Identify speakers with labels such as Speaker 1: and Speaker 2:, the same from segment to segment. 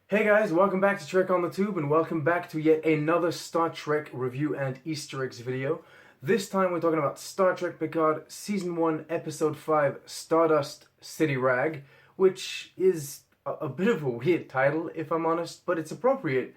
Speaker 1: Hey guys, welcome back to Trek on the Tube and welcome back to yet another Star Trek review and Easter eggs video. This time we're talking about Star Trek Picard Season 1 Episode 5 Stardust City Rag, which is a bit of a weird title if I'm honest, but it's appropriate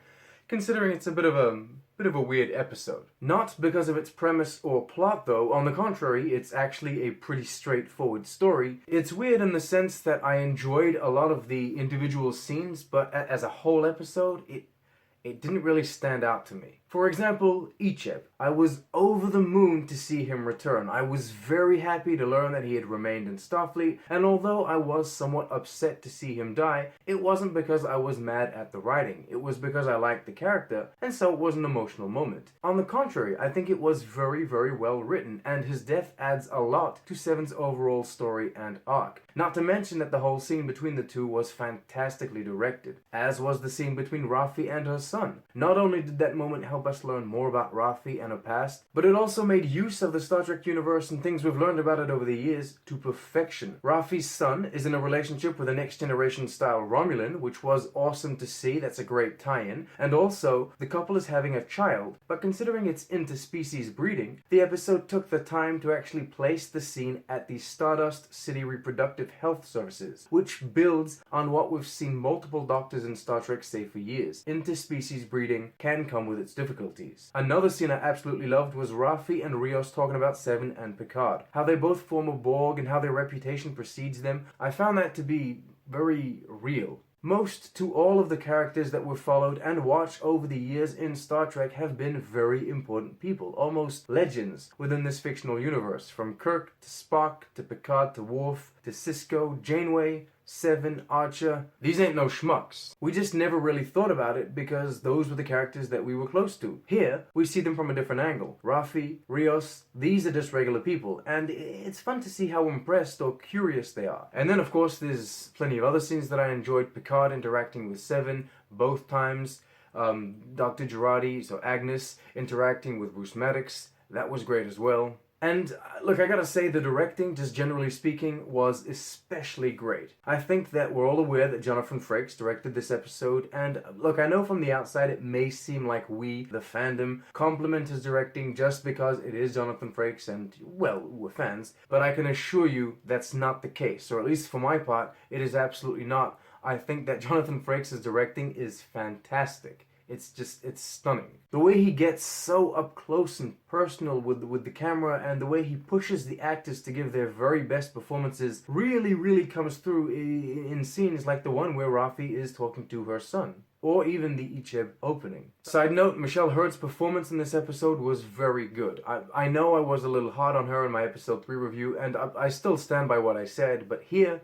Speaker 1: considering it's a bit of a weird episode. Not because of its premise or plot though, on the contrary, it's actually a pretty straightforward story. It's weird in the sense that I enjoyed a lot of the individual scenes, but as a whole episode, it didn't really stand out to me. For example, Icheb. I was over the moon to see him return. I was very happy to learn that he had remained in Starfleet, and although I was somewhat upset to see him die, it wasn't because I was mad at the writing. It was because I liked the character, and so it was an emotional moment. On the contrary, I think it was very, very well written, and his death adds a lot to Seven's overall story and arc. Not to mention that the whole scene between the two was fantastically directed, as was the scene between Raffi and her son. Not only did that moment help us learn more about Raffi and her past, but it also made use of the Star Trek universe and things we've learned about it over the years to perfection. Raffi's son is in a relationship with a Next Generation style Romulan, which was awesome to see. That's a great tie-in. And also, the couple is having a child, but considering it's interspecies breeding, the episode took the time to actually place the scene at the Stardust City Reproductive Health Services, which builds on what we've seen multiple doctors in Star Trek say for years. Interspecies breeding can come with its difficulties. Another scene I absolutely loved was Raffi and Rios talking about Seven and Picard. How they both form a Borg and how their reputation precedes them. I found that to be very real. Most to all of the characters that were followed and watched over the years in Star Trek have been very important people, almost legends within this fictional universe, from Kirk to Spock to Picard to Worf to Sisko, Janeway, Seven, Archer. These ain't no schmucks. We just never really thought about it because those were the characters that we were close to. Here, we see them from a different angle. Raffi, Rios, these are just regular people, and it's fun to see how impressed or curious they are. And then of course there's plenty of other scenes that I enjoyed. Picard interacting with Seven both times. Dr. Girardi, so Agnes, interacting with Bruce Maddox. That was great as well. And look, I gotta say the directing, just generally speaking, was especially great. I think that we're all aware that Jonathan Frakes directed this episode, and look, I know from the outside it may seem like we, the fandom, compliment his directing just because it is Jonathan Frakes and, well, we're fans, but I can assure you that's not the case, or at least for my part, it is absolutely not. I think that Jonathan Frakes' directing is fantastic. It's stunning. The way he gets so up close and personal with the camera and the way he pushes the actors to give their very best performances really comes through in scenes like the one where Raffi is talking to her son. Or even the Icheb opening. Side note, Michelle Hurd's performance in this episode was very good. I know I was a little hard on her in my episode 3 review, and I still stand by what I said, but here,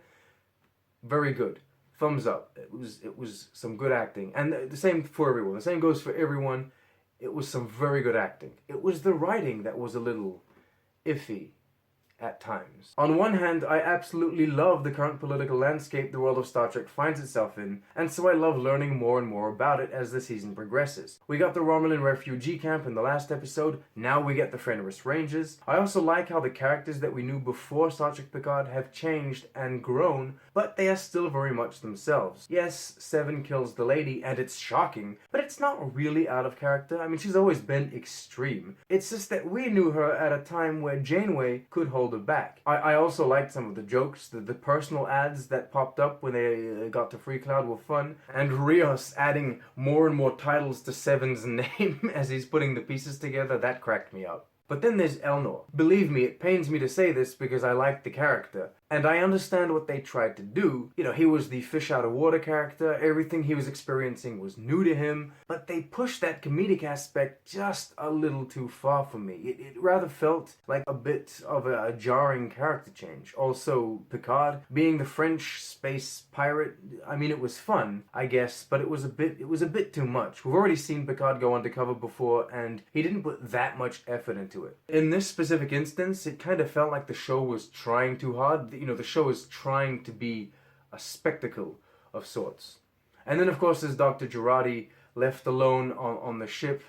Speaker 1: very good. Thumbs up. It was some good acting. And the same for everyone. The same goes for everyone. It was some very good acting. It was the writing that was a little iffy at times. On one hand, I absolutely love the current political landscape the world of Star Trek finds itself in, and so I love learning more and more about it as the season progresses. We got the Romulan refugee camp in the last episode, now we get the Fenris Rangers. I also like how the characters that we knew before Star Trek Picard have changed and grown, but they are still very much themselves. Yes, Seven kills the lady, and it's shocking, but it's not really out of character. I mean, she's always been extreme. It's just that we knew her at a time where Janeway could hold her back. I also liked some of the jokes. The personal ads that popped up when they got to Free Cloud were fun. And Rios adding more and more titles to Seven's name as he's putting the pieces together, that cracked me up. But then there's Elnor. Believe me, it pains me to say this because I like the character. And I understand what they tried to do. You know, he was the fish out of water character, everything he was experiencing was new to him, but they pushed that comedic aspect just a little too far for me. It rather felt like a bit of a jarring character change. Also, Picard, being the French space pirate, I mean, it was fun, I guess, but it was a bit too much. We've already seen Picard go undercover before, and he didn't put that much effort into it. In this specific instance, it kind of felt like the show was trying too hard. You know, the show is trying to be a spectacle of sorts. And then of course there's Dr. Girardi left alone on the ship.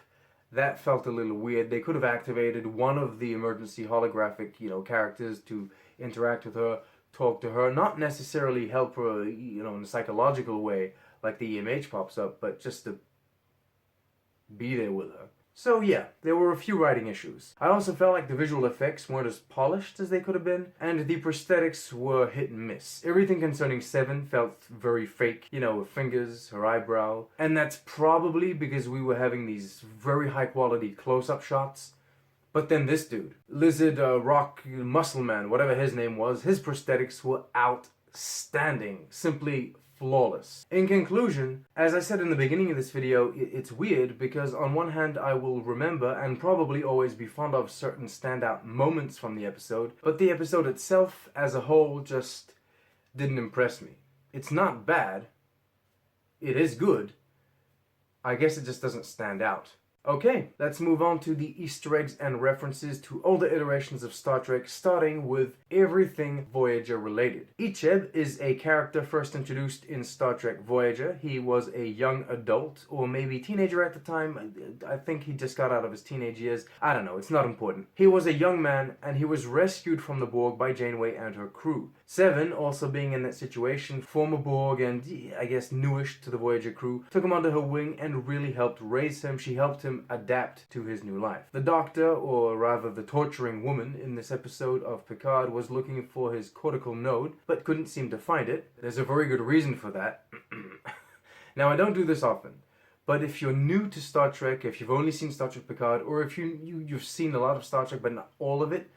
Speaker 1: That felt a little weird. They could have activated one of the emergency holographic, characters to interact with her, talk to her, not necessarily help her, in a psychological way, like the EMH pops up, but just to be there with her. So yeah, there were a few writing issues. I also felt like the visual effects weren't as polished as they could have been, and the prosthetics were hit and miss. Everything concerning Seven felt very fake, you know, her fingers, her eyebrow, and that's probably because we were having these very high quality close-up shots. But then this dude, Lizard Rock Muscle Man, whatever his name was, his prosthetics were outstanding, simply flawless. In conclusion, as I said in the beginning of this video, it's weird because on one hand I will remember and probably always be fond of certain standout moments from the episode, but the episode itself as a whole just didn't impress me. It's not bad. It is good. I guess it just doesn't stand out. Okay, let's move on to the Easter eggs and references to older iterations of Star Trek, starting with everything Voyager related. Icheb is a character first introduced in Star Trek Voyager. He was a young adult, or maybe teenager at the time. I think he just got out of his teenage years. I don't know, it's not important. He was a young man, and he was rescued from the Borg by Janeway and her crew. Seven, also being in that situation, former Borg and I guess newish to the Voyager crew, took him under her wing and really helped raise him. She helped him adapt to his new life. The doctor, or rather the torturing woman in this episode of Picard, was looking for his cortical node, but couldn't seem to find it. There's a very good reason for that. Now, I don't do this often, but if you're new to Star Trek, if you've only seen Star Trek Picard, or if you've seen a lot of Star Trek but not all of it,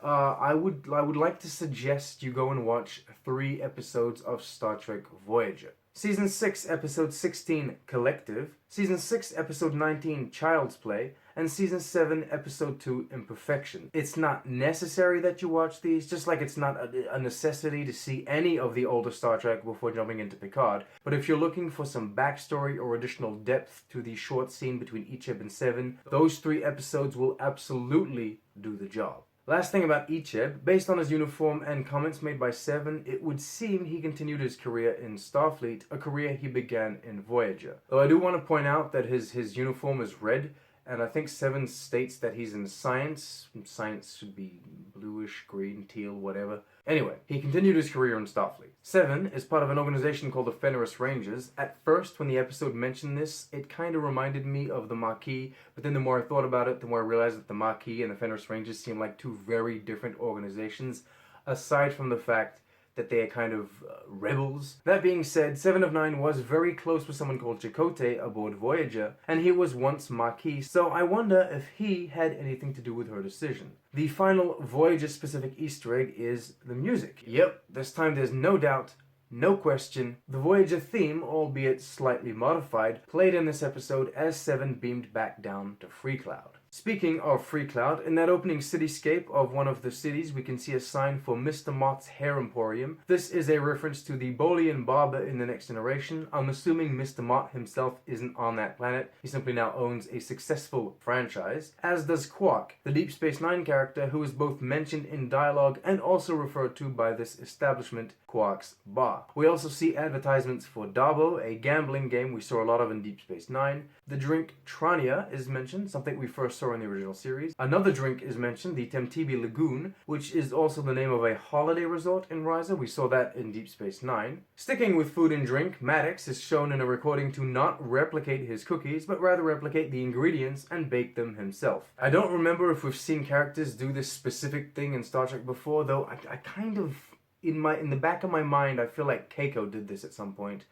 Speaker 1: I would like to suggest you go and watch 3 episodes of Star Trek Voyager. Season 6, Episode 16, Collective, Season 6, Episode 19, Child's Play, and Season 7, Episode 2, Imperfection. It's not necessary that you watch these, just like it's not a necessity to see any of the older Star Trek before jumping into Picard, but if you're looking for some backstory or additional depth to the short scene between Icheb and Seven, those 3 episodes will absolutely do the job. Last thing about Icheb, based on his uniform and comments made by Seven, it would seem he continued his career in Starfleet, a career he began in Voyager. Though I do want to point out that his uniform is red, and I think Seven states that he's in science. Science should be bluish, green, teal, whatever. Anyway, he continued his career in Starfleet. Seven is part of an organization called the Fenris Rangers. At first, when the episode mentioned this, it kind of reminded me of the Maquis, but then the more I thought about it, the more I realized that the Maquis and the Fenris Rangers seem like 2 very different organizations, aside from the fact that they are kind of rebels. That being said, 7 of 9 was very close with someone called Chakotay aboard Voyager, and he was once Maquis, so I wonder if he had anything to do with her decision. The final Voyager-specific Easter egg is the music. Yep, this time there's no doubt, no question, the Voyager theme, albeit slightly modified, played in this episode as Seven beamed back down to Freecloud. Speaking of Freecloud, in that opening cityscape of one of the cities, we can see a sign for Mr. Mott's Hair Emporium. This is a reference to the Bolian barber in The Next Generation. I'm assuming Mr. Mott himself isn't on that planet. He simply now owns a successful franchise, as does Quark, the Deep Space Nine character who is both mentioned in dialogue and also referred to by this establishment, Quark's Bar. We also see advertisements for Dabo, a gambling game we saw a lot of in Deep Space Nine. The drink Trania is mentioned, something we first saw in the original series. Another drink is mentioned, the Temtibi Lagoon, which is also the name of a holiday resort in Risa. We saw that in Deep Space Nine. Sticking with food and drink, Maddox is shown in a recording to not replicate his cookies, but rather replicate the ingredients and bake them himself. I don't remember if we've seen characters do this specific thing in Star Trek before, though I kind of, in the back of my mind, I feel like Keiko did this at some point.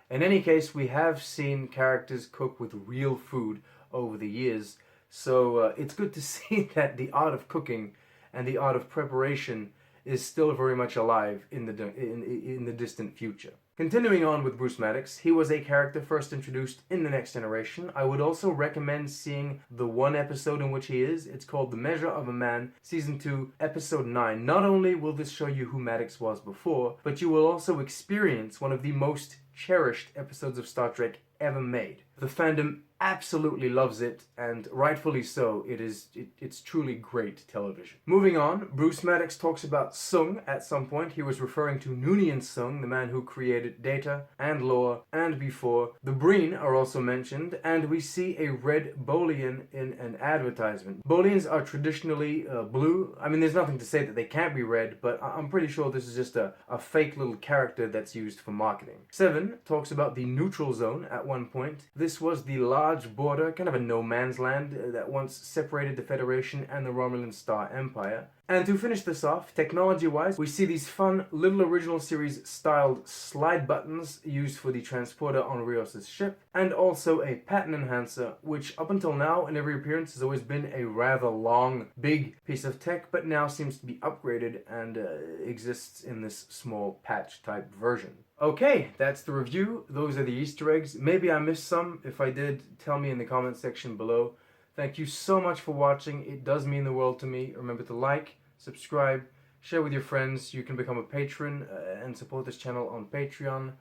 Speaker 1: In any case, we have seen characters cook with real food over the years, so it's good to see that the art of cooking and the art of preparation is still very much alive in the distant future. Continuing on with Bruce Maddox, he was a character first introduced in The Next Generation. I would also recommend seeing the one episode in which he is. It's called The Measure of a Man, Season 2, Episode 9. Not only will this show you who Maddox was before, but you will also experience one of the most cherished episodes of Star Trek ever made. The fandom absolutely loves it, and rightfully so. It's truly great television. Moving on, Bruce Maddox talks about Sung at some point. He was referring to Noonien Sung, the man who created Data and Lore and Before. The Breen are also mentioned, and we see a red Bolian in an advertisement. Bolians are traditionally blue. I mean, there's nothing to say that they can't be red, but I'm pretty sure this is just a fake little character that's used for marketing. 7 talks about the neutral zone at one point. This was the large border, kind of a no man's land, that once separated the Federation and the Romulan Star Empire. And to finish this off, technology-wise, we see these fun little original series styled slide buttons used for the transporter on Rios' ship, and also a pattern enhancer, which up until now in every appearance has always been a rather long, big piece of tech, but now seems to be upgraded and exists in this small patch type version. Okay, that's the review. Those are the Easter eggs. Maybe I missed some. If I did, tell me in the comment section below. Thank you so much for watching. It does mean the world to me. Remember to like, subscribe, share with your friends. You can become a patron and support this channel on Patreon.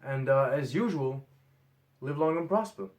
Speaker 1: And as usual, live long and prosper.